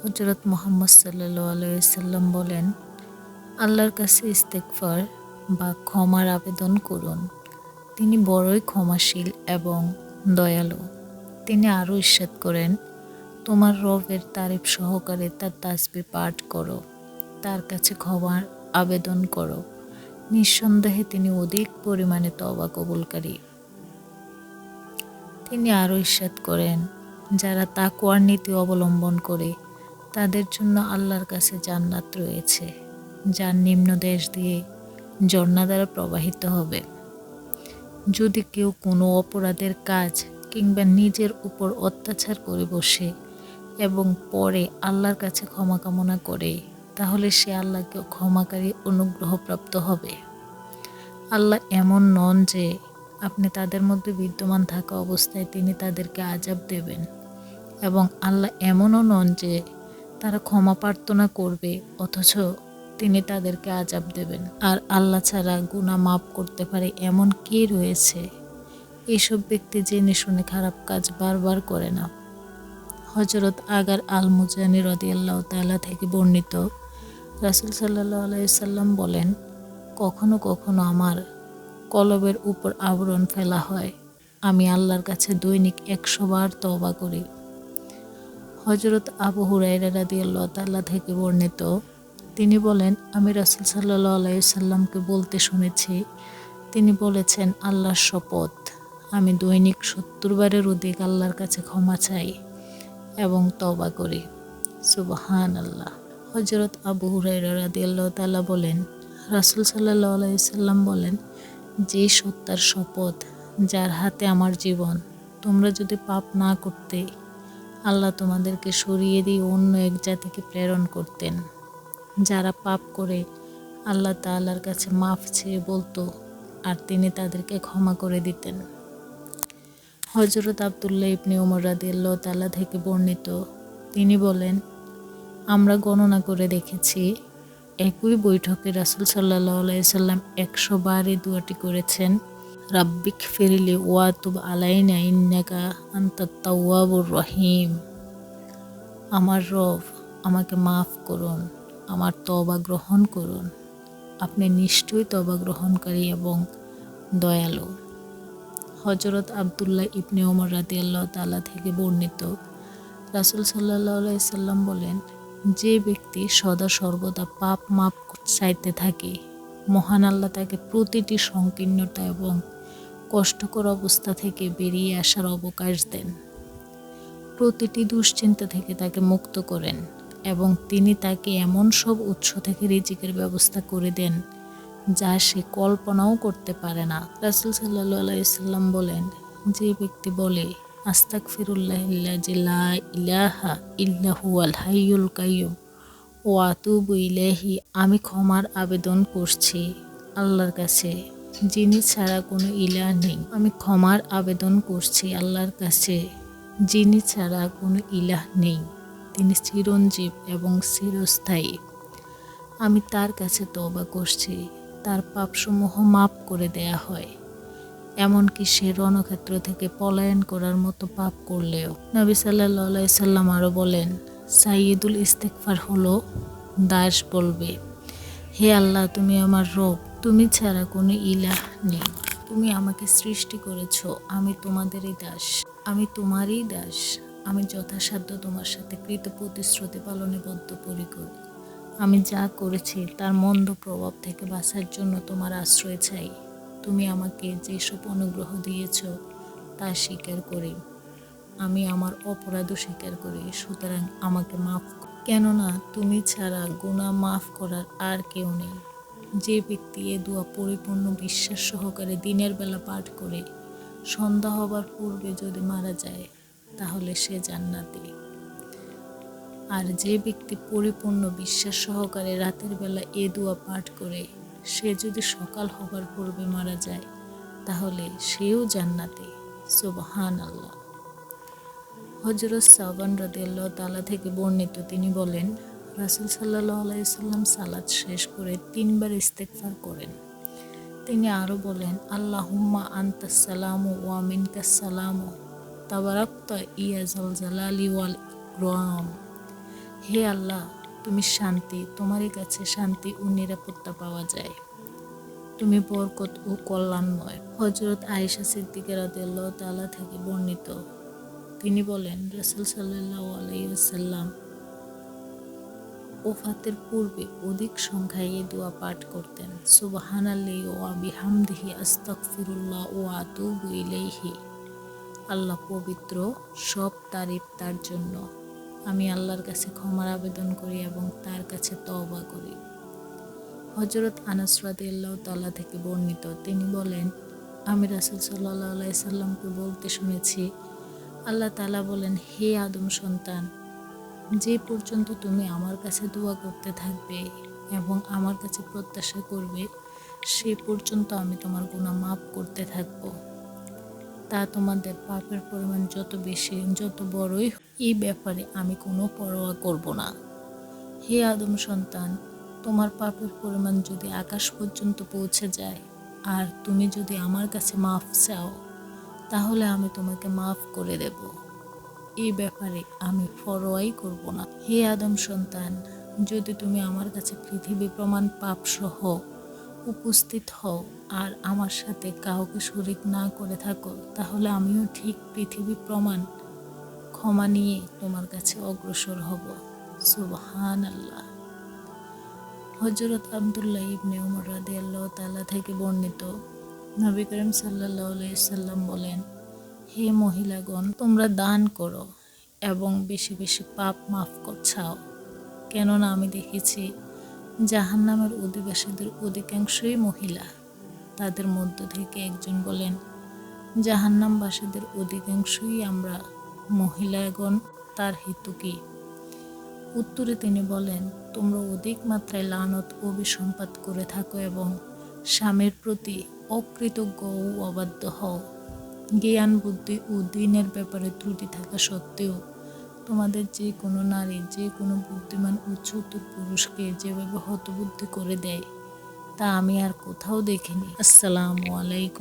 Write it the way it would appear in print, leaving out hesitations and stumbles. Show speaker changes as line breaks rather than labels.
হযরত মুহাম্মদ সাল্লাল্লাহু আলাইহি ওয়াসাল্লাম বলেন, আল্লাহর কাছে ইস্তেগফার বা ক্ষমার আবেদন করুন। তিনি বড়ই ক্ষমাশীল এবং দয়ালু। তিনি আরও ইরশাদ করেন, তোমার রবের তারিফ সহকারে তার তাসবিহ পাঠ করো, তার কাছে ক্ষমার আবেদন করো। নিঃসন্দেহে তিনি অধিক পরিমাণে তওবা কবুলকারী। তিনি আরও ইরশাদ করেন, যারা তাকওয়ার নীতি অবলম্বন করে তাদের জন্য আল্লাহর কাছে জান্নাত রয়েছে, যার নিম্নদেশ দিয়ে ঝর্ণা দ্বারা প্রবাহিত হবে। যদি কেউ কোনো অপরাধের কাজ কিংবা নিজের উপর অত্যাচার করে বসে এবং পরে আল্লাহর কাছে ক্ষমা কামনা করে, তাহলে সে আল্লাহকে ক্ষমাকারী অনুগ্রহপ্রাপ্ত হবে। আল্লাহ এমন নন যে আপনি তাদের মধ্যে বিদ্যমান থাকা অবস্থায় তিনি তাদেরকে আযাব দেবেন, এবং আল্লাহ এমনও নন যে তারা ক্ষমা প্রার্থনা করবে অথচ তিনি তাদেরকে আযাব দেবেন। আর আল্লাহ ছাড়া গুনাহ মাফ করতে পারে এমন কে রয়েছে? এসব ব্যক্তি জেনে শুনে খারাপ কাজ বারবার করে না। হযরত আগার আল মুজানি রাদিয়াল্লাহু তাআলা থেকে বর্ণিত, রাসূল সাল্লাল্লাহু আলাইহি ওয়াসাল্লাম বলেন, কখনো কখনো আমার কলবের উপর আবরণ ফেলা হয়। আমি আল্লাহর কাছে দৈনিক 100 বার তওবা করি। হযরত আবু হুরায়রা রাদিয়াল্লাহু তাআলা থেকে বর্ণিত, তিনি বলেন, আমি রাসূল সাল্লাল্লাহু আলাইহি ওয়াসাল্লামকে বলতে শুনেছি, তিনি বলেছেন, আল্লাহর শপথ, আমি দৈনিক 70 বারের অধিক আল্লাহর কাছে ক্ষমা চাই এবং তওবা করি। সুবহানাল্লাহ। হযরত আবু হুরায়রা রাদিয়াল্লাহু তাআলা বলেন, রাসূল সাল্লাল্লাহু আলাইহি ওয়াসাল্লাম বলেন, যে সত্তার শপথ যার হাতে আমার জীবন, তোমরা যদি পাপ না করতে, আল্লাহ তোমাদেরকে সরিয়ে দিয়ে অন্য এক জাতিকে প্রেরণ করতেন, যারা পাপ করে আল্লাহ তাআলার কাছে মাফ চেয়ে বলতো আর তিনি তাদেরকে ক্ষমা করে দিতেন। হযরত আব্দুল্লাহ ইবনে উমর রাদিয়াল্লাহু তাআলা থেকে বর্ণিত, তিনি বলেন, আমরা গণনা করে দেখেছি, একই বৈঠকে রাসূল সাল্লাল্লাহু আলাইহি ওয়াসাল্লাম 100 বার এই দোয়াটি করেছেন, রাব্বিক ফিরলি ওয়া তুব আলাইনা ইন্নাকা আনতাত তাওয়াবুর রহিম। আমার রব, আমাকে মাফ করুন, আমার তওবা গ্রহণ করুন, আপনি নিশ্চয়ই তওবা গ্রহণকারী এবং দয়ালু। হযরত আব্দুল্লাহ ইবনে উমর রাদিয়াল্লাহু তাআলা থেকে বর্ণিত, রাসূল সাল্লাল্লাহু আলাইহি ওয়াসাল্লাম বলেন, যে ব্যক্তি সদা সর্বদা পাপ মাপ চাইতে থাকে, মহান আল্লাহ তাকে প্রতিটি সংকীর্ণতা এবং কষ্টকর অবস্থা থেকে বেরিয়ে আসার অবকাশ দেন, প্রতিটি দুশ্চিন্তা থেকে তাকে মুক্ত করেন এবং তিনি তাকে এমন সব উৎস থেকে রিজিকের ব্যবস্থা করে দেন যা সে কল্পনাও করতে পারে না। রাসূল সাল্লাল্লাহু আলাইহি ওয়াসাল্লাম বলেন, যে ব্যক্তি বলে, আস্তাগফিরুল্লাহিল্লাযী লা ইলাহা ইল্লা হুয়াল হাইয়ুল কাইয়্যুম ওয়া আতুবু ইলাইহি, আমি ক্ষমার আবেদন করছি আল্লাহর কাছে, যিনি ছাড়া কোনো ইলাহ নেই। আমি ক্ষমার আবেদন করছি আল্লাহর কাছে, যিনি ছাড়া কোনো ইলাহ নেই। তিনি চিরঞ্জীব এবং চিরস্থায়ী। আমি তার কাছে তওবা করছি, তার পাপসমূহ মাফ করে দেয়া হয়, এমনকি সে রণক্ষেত্র থেকে পলায়ন করার মতো পাপ করলেও। নবী সাল্লাল্লাহু আলাইহি সাল্লাম আরও বলেন, সাইয়্যিদুল ইস্তেগফার হলো, দাস বলবে, হে আল্লাহ, তুমি আমার রব, তুমি ছাড়া কোনো ইলাহ নেই, তুমি আমাকে সৃষ্টি করেছ, আমি তোমাদেরই দাস, আমি তোমারই দাস, আমি যথাসাধ্য তোমার সাথে কৃত প্রতিশ্রুতি পালনে বদ্ধপরিকর। আমি যা করেছি তার মন্দ প্রভাব থেকে বাঁচার জন্য তোমার আশ্রয় চাই। তুমি আমাকে যেসব অনুগ্রহ দিয়েছ তা স্বীকার করি, আমি আমার অপরাধও স্বীকার করি, সুতরাং আমাকে মাফ করো, কেননা তুমি ছাড়া গুনাহ মাফ করার আর কেউ নেই। যে ব্যক্তি এ দোয়া পরিপূর্ণ বিশ্বাস সহকারে দিনের বেলা পাঠ করে সন্ধ্যা হবার পূর্বে যদি মারা যায়, তাহলে সে জান্নাতি। আর যে ব্যক্তি পরিপূর্ণ বিশ্বাস সহকারে রাতের বেলা এ দোয়া পাঠ করে সে যদি সকাল হবার পূর্বে মারা যায়, তাহলে সেও জান্নাতি। সুবহানাল্লাহ। হযরত সাওবান রাদিয়াল্লাহু তাআলা থেকে বর্ণিত, তিনি বলেন, রাসূল সাল্লাল্লাহু আলাইহি ওয়াসাল্লাম সালাত শেষ করে 3 বার ইস্তেগফার করেন। তিনি আরও বলেন, আল্লাহুম্মা আনতাস সালামু ওয়া মিনকাস সালামু তাবারাকতা ইয়া যাল জালালি ওয়াল ইকরাম। হে আল্লাহ, তুমি শান্তি, তোমারই কাছে শান্তি ও নিরাপত্তা পাওয়া যায়। তুমি বরকত ও কল্যাণময়। হযরত আয়েশা সিদ্দিকা রাদিয়াল্লাহু তাআলা থেকে বর্ণিত, তিনি বলেন, রাসূল সাল্লাল্লাহু আলাইহি ওয়াসাল্লাম ওফাতের পূর্বে অধিক সংখ্যায় এই দোয়া পাঠ করতেন, সুবহানাল্লাহি ওয়া বিহামদিহি আস্তাগফিরুল্লাহ ওয়া আতুবু ইলাইহি। আল্লাহ পবিত্র, সব তারিফ তার জন্য। আমি আল্লাহর কাছে ক্ষমার আবেদন করি এবং তার কাছে তওবা করি। হযরত আনাস রাদিয়াল্লাহু তাআলা থেকে বর্ণিত, তিনি বলেন, আমি রাসূল সাল্লাল্লাহু আলাইহি সাল্লামকে বলতে শুনেছি, আল্লাহ তাআলা বলেন, হে আদম সন্তান, যে পর্যন্ত তুমি আমার কাছে দোয়া করতে থাকবে এবং আমার কাছে প্রত্যাশা করবে, সে পর্যন্ত আমি তোমার গুনাহ মাফ করতে থাকব। তা তোমাদের পাপের পরিমাণ যত বেশি, যত বড়ই হোক, এই ব্যাপারে আমি কোনো পরোয়া করব না। হে আদম সন্তান, তোমার পাপের পরিমাণ যদি আকাশ পর্যন্ত পৌঁছে যায় আর তুমি যদি আমার কাছে মাফ চাও, তাহলে আমি তোমাকে মাফ করে দেব। এই ব্যাপারে আমি পরোয়াই করব না। হে আদম সন্তান, যদি তুমি আমার কাছে পৃথিবী প্রমাণ পাপ সহ উপস্থিত হও আর আমার সাথে কাউকে শরীক না করে থাকো, তাহলে আমিও ঠিক পৃথিবী প্রমাণ ক্ষমা নিয়ে তোমার কাছে অগ্রসর হব। সুবহানাল্লাহ। হযরত আব্দুল্লাহ ইবনে উমর রাদিয়াল্লাহু তাআলা থেকে বর্ণিত, নবী করিম সাল্লাল্লাহু আলাইহি সাল্লাম বলেন, হে মহিলাগণ, তোমরা দান করো এবং বেশি বেশি পাপ মাফ চাও, কেননা আমি দেখেছি জাহান্নামের অধিবাসীদের অধিকাংশই মহিলা। তাদের মধ্য থেকে একজন বলেন, জাহান্নামবাসীদের অধিকাংশই আমরা মহিলাগণ, তার হেতু কি? উত্তরে তিনি বলেন, তোমরা অধিক মাত্রায় লানত ও অভিসম্পাত করে থাকো এবং স্বামীর প্রতি অকৃতজ্ঞ ও অবাধ্য হও। জ্ঞান, বুদ্ধি ও দিনের ব্যাপারে ত্রুটি থাকা সত্ত্বেও তোমাদের যে কোনো নারী, যে কোনো বুদ্ধিমান ও চতুর পুরুষকে যেভাবে হতবুদ্ধি করে দেয়, তা আমি আর কোথাও দেখিনি। আসসালামু আলাইকুম।